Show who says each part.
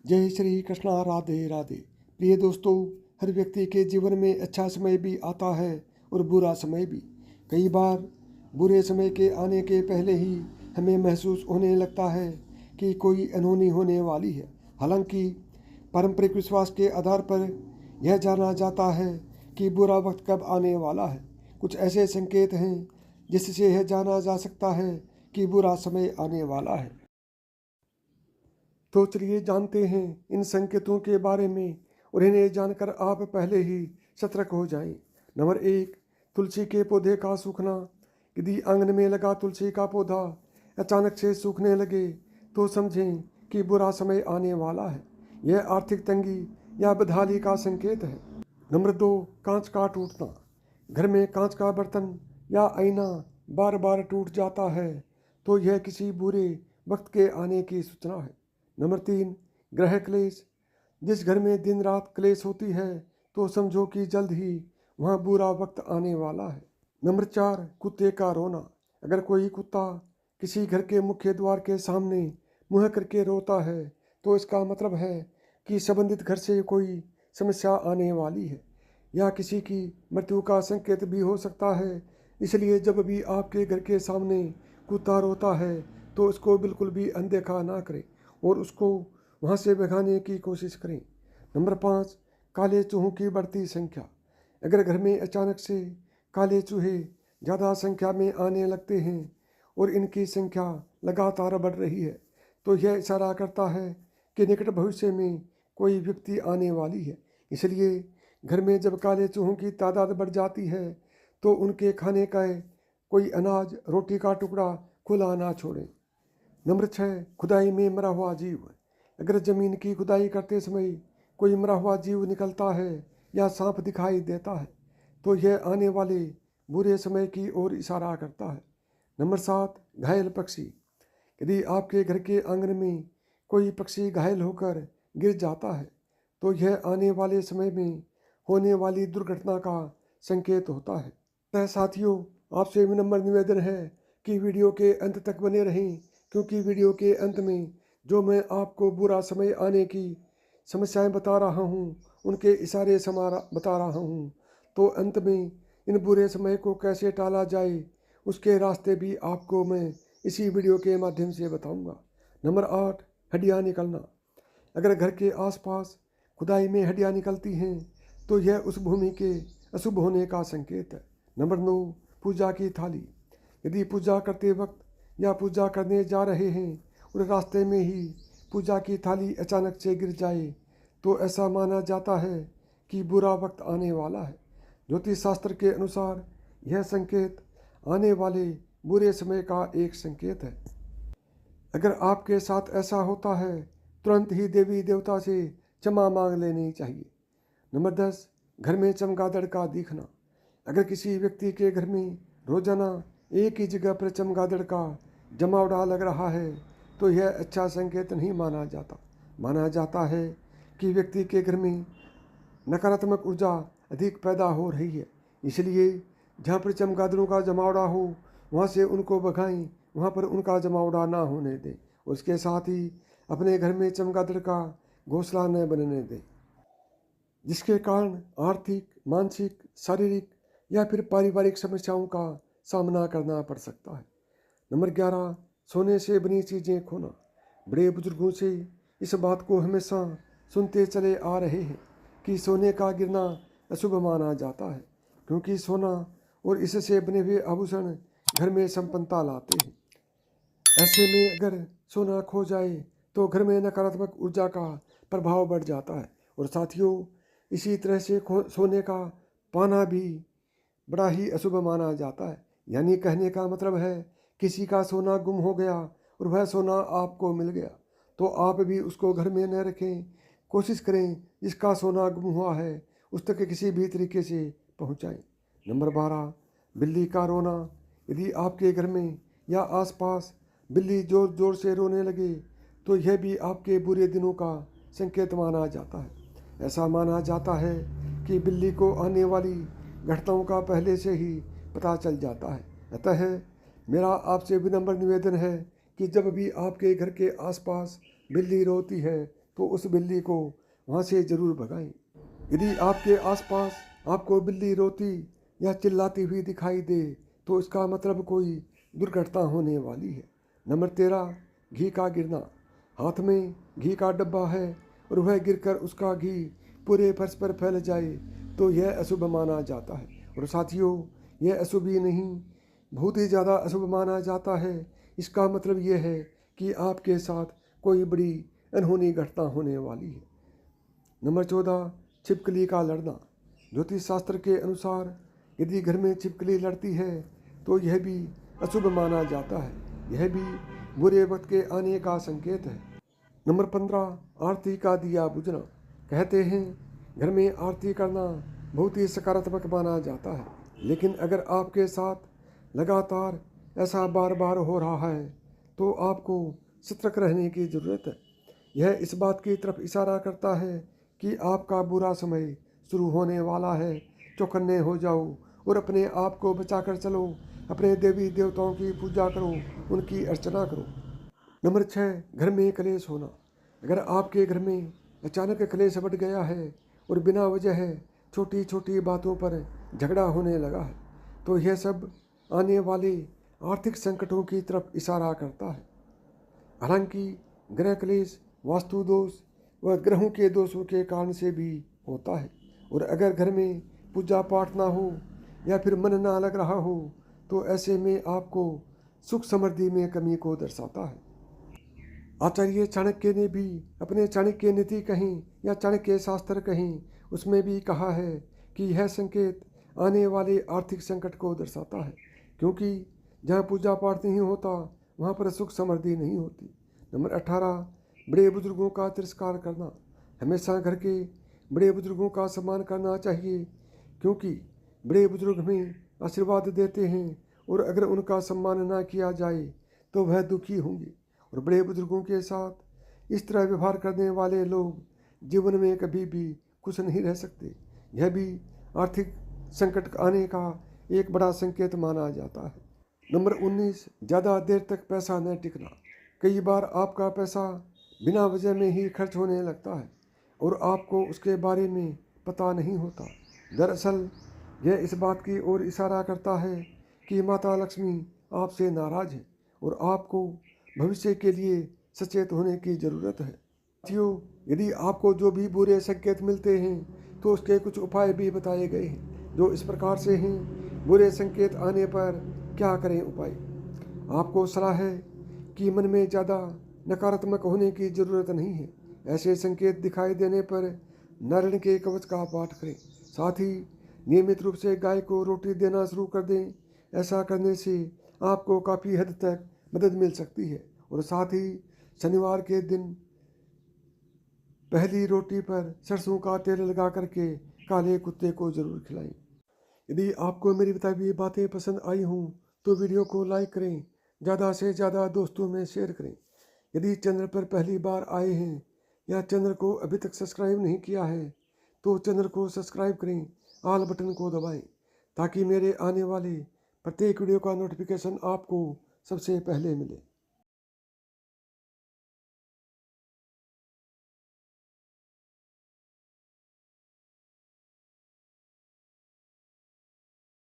Speaker 1: जय श्री कृष्णा, राधे राधे। प्रिय दोस्तों, हर व्यक्ति के जीवन में अच्छा समय भी आता है और बुरा समय भी। कई बार बुरे समय के आने के पहले ही हमें महसूस होने लगता है कि कोई अनहोनी होने वाली है। हालांकि पारंपरिक विश्वास के आधार पर यह जाना जाता है कि बुरा वक्त कब आने वाला है। कुछ ऐसे संकेत हैं जिससे यह जाना जा सकता है कि बुरा समय आने वाला है। तो चलिए जानते हैं इन संकेतों के बारे में और इन्हें जानकर आप पहले ही सतर्क हो जाएं। नंबर 1, तुलसी के पौधे का सूखना। यदि आंगन में लगा तुलसी का पौधा अचानक से सूखने लगे तो समझें कि बुरा समय आने वाला है। यह आर्थिक तंगी या बदहाली का संकेत है। नंबर 2, कांच का टूटना। घर में कांच का बर्तन या आईना बार बार टूट जाता है तो यह किसी बुरे वक्त के आने की सूचना है। नंबर 3, ग्रह क्लेश। जिस घर में दिन रात क्लेश होती है तो समझो कि जल्द ही वहाँ बुरा वक्त आने वाला है। नंबर 4, कुत्ते का रोना। अगर कोई कुत्ता किसी घर के मुख्य द्वार के सामने मुँह करके रोता है तो इसका मतलब है कि संबंधित घर से कोई समस्या आने वाली है या किसी की मृत्यु का संकेत भी हो सकता है। इसलिए जब भी आपके घर के सामने कुत्ता रोता है तो उसको बिल्कुल भी अनदेखा ना करें और उसको वहाँ से भगाने की कोशिश करें। नंबर 5, काले चूहों की बढ़ती संख्या। अगर घर में अचानक से काले चूहे ज़्यादा संख्या में आने लगते हैं और इनकी संख्या लगातार बढ़ रही है तो यह इशारा करता है कि निकट भविष्य में कोई विपत्ति आने वाली है। इसलिए घर में जब काले चूहों की तादाद बढ़ जाती है तो उनके खाने का कोई अनाज, रोटी का टुकड़ा खुला ना छोड़ें। नंबर 6, खुदाई में मरा हुआ जीव। अगर ज़मीन की खुदाई करते समय कोई मरा हुआ जीव निकलता है या सांप दिखाई देता है तो यह आने वाले बुरे समय की ओर इशारा करता है। नंबर 7, घायल पक्षी। यदि आपके घर के आंगन में कोई पक्षी घायल होकर गिर जाता है तो यह आने वाले समय में होने वाली दुर्घटना का संकेत होता है। साथियों, आपसे विनम्र निवेदन है कि वीडियो के अंत तक बने रहें, क्योंकि वीडियो के अंत में जो मैं आपको बुरा समय आने की समस्याएं बता रहा हूं, उनके इशारे बता रहा हूं, तो अंत में इन बुरे समय को कैसे टाला जाए उसके रास्ते भी आपको मैं इसी वीडियो के माध्यम से बताऊंगा। नंबर 8, हड्डियाँ निकलना। अगर घर के आसपास खुदाई में हड्डियाँ निकलती हैं तो यह उस भूमि के अशुभ होने का संकेत है। नंबर 9, पूजा की थाली। यदि पूजा करते वक्त या पूजा करने जा रहे हैं और रास्ते में ही पूजा की थाली अचानक से गिर जाए तो ऐसा माना जाता है कि बुरा वक्त आने वाला है। ज्योतिष शास्त्र के अनुसार यह संकेत आने वाले बुरे समय का एक संकेत है। अगर आपके साथ ऐसा होता है तुरंत ही देवी देवता से क्षमा मांग लेनी चाहिए। नंबर 10, घर में चमगादड़ का दिखना। अगर किसी व्यक्ति के घर में रोजाना एक ही जगह पर चमगादड़ का जमावड़ा लग रहा है तो यह अच्छा संकेत नहीं माना जाता। माना जाता है कि व्यक्ति के घर में नकारात्मक ऊर्जा अधिक पैदा हो रही है। इसलिए जहाँ पर चमगादड़ों का जमावड़ा हो वहाँ से उनको भगाएं, वहाँ पर उनका जमावड़ा ना होने दें। उसके साथ ही अपने घर में चमगादड़ का घोंसला न बनने दें, जिसके कारण आर्थिक, मानसिक, शारीरिक या फिर पारिवारिक समस्याओं का सामना करना पड़ सकता है। नंबर 11, सोने से बनी चीज़ें खोना। बड़े बुजुर्गों से इस बात को हमेशा सुनते चले आ रहे हैं कि सोने का गिरना अशुभ माना जाता है, क्योंकि सोना और इससे बने हुए आभूषण घर में संपन्नता लाते हैं। ऐसे में अगर सोना खो जाए तो घर में नकारात्मक ऊर्जा का प्रभाव बढ़ जाता है। और साथियों, इसी तरह से सोने का पाना भी बड़ा ही अशुभ माना जाता है। यानी कहने का मतलब है किसी का सोना गुम हो गया और वह सोना आपको मिल गया तो आप भी उसको घर में न रखें। कोशिश करें जिसका सोना गुम हुआ है उस तक किसी भी तरीके से पहुंचाएं। नंबर 12, बिल्ली का रोना। यदि आपके घर में या आसपास बिल्ली जोर जोर से रोने लगे तो यह भी आपके बुरे दिनों का संकेत माना जाता है। ऐसा माना जाता है कि बिल्ली को आने वाली घटनाओं का पहले से ही पता चल जाता है। अतः मेरा आपसे विनम्र निवेदन है कि जब भी आपके घर के आसपास बिल्ली रोती है तो उस बिल्ली को वहाँ से ज़रूर भगाएं। यदि आपके आसपास आपको बिल्ली रोती या चिल्लाती हुई दिखाई दे तो इसका मतलब कोई दुर्घटना होने वाली है। नंबर 13, घी का गिरना। हाथ में घी का डब्बा है और वह गिरकर उसका घी पूरे फर्श पर फैल जाए तो यह अशुभ माना जाता है। और साथियों, यह अशुभ ही नहीं, बहुत ही ज़्यादा अशुभ माना जाता है। इसका मतलब यह है कि आपके साथ कोई बड़ी अनहोनी घटना होने वाली है। नंबर 14, छिपकली का लड़ना। ज्योतिष शास्त्र के अनुसार यदि घर में छिपकली लड़ती है तो यह भी अशुभ माना जाता है। यह भी बुरे वक्त के आने का संकेत है। नंबर 15, आरती का दिया बुझना। कहते हैं घर में आरती करना बहुत ही सकारात्मक माना जाता है, लेकिन अगर आपके साथ लगातार ऐसा बार बार हो रहा है तो आपको सतर्क रहने की ज़रूरत है। यह इस बात की तरफ इशारा करता है कि आपका बुरा समय शुरू होने वाला है। चौकन्ने हो जाओ और अपने आप को बचाकर चलो। अपने देवी देवताओं की पूजा करो, उनकी अर्चना करो। नंबर 6, घर में कलेश होना। अगर आपके घर में अचानक कलेश बढ़ गया है और बिना वजह छोटी छोटी बातों पर झगड़ा होने लगा है तो यह सब आने वाले आर्थिक संकटों की तरफ इशारा करता है। हालांकि ग्रह क्लेश वास्तु दोष व ग्रहों के दोषों के कारण से भी होता है। और अगर घर में पूजा पाठ ना हो या फिर मन ना लग रहा हो तो ऐसे में आपको सुख समृद्धि में कमी को दर्शाता है। आचार्य चाणक्य ने भी अपने चाणक्य नीति कहीं या चाणक्य शास्त्र कहीं उसमें भी कहा है कि यह संकेत आने वाले आर्थिक संकट को दर्शाता है, क्योंकि जहाँ पूजा पाठ नहीं होता वहाँ पर सुख समृद्धि नहीं होती। नंबर 18, बड़े बुजुर्गों का तिरस्कार करना। हमेशा घर के बड़े बुजुर्गों का सम्मान करना चाहिए, क्योंकि बड़े बुजुर्ग हमें आशीर्वाद देते हैं और अगर उनका सम्मान ना किया जाए तो वह दुखी होंगे। और बड़े बुजुर्गों के साथ इस तरह व्यवहार करने वाले लोग जीवन में कभी भी खुश नहीं रह सकते। यह भी आर्थिक संकट आने का एक बड़ा संकेत माना जाता है। नंबर 19, ज़्यादा देर तक पैसा न टिकना। कई बार आपका पैसा बिना वजह में ही खर्च होने लगता है और आपको उसके बारे में पता नहीं होता। दरअसल यह इस बात की ओर इशारा करता है कि माता लक्ष्मी आपसे नाराज है और आपको भविष्य के लिए सचेत होने की ज़रूरत है। साथियों, यदि आपको जो भी बुरे संकेत मिलते हैं तो उसके कुछ उपाय भी बताए गए हैं जो इस प्रकार से हैं। बुरे संकेत आने पर क्या करें उपाय। आपको सलाह है कि मन में ज़्यादा नकारात्मक होने की ज़रूरत नहीं है। ऐसे संकेत दिखाई देने पर नारायण के कवच का पाठ करें। साथ ही नियमित रूप से गाय को रोटी देना शुरू कर दें। ऐसा करने से आपको काफ़ी हद तक मदद मिल सकती है। और साथ ही शनिवार के दिन पहली रोटी पर सरसों का तेल लगा करके काले कुत्ते को ज़रूर खिलाएं। यदि आपको मेरी बताई हुई बातें पसंद आई हों तो वीडियो को लाइक करें, ज़्यादा से ज़्यादा दोस्तों में शेयर करें। यदि चैनल पर पहली बार आए हैं या चैनल को अभी तक सब्सक्राइब नहीं किया है तो चैनल को सब्सक्राइब करें, ऑल बटन को दबाएं ताकि मेरे आने वाले प्रत्येक वीडियो का नोटिफिकेशन आपको सबसे पहले मिले।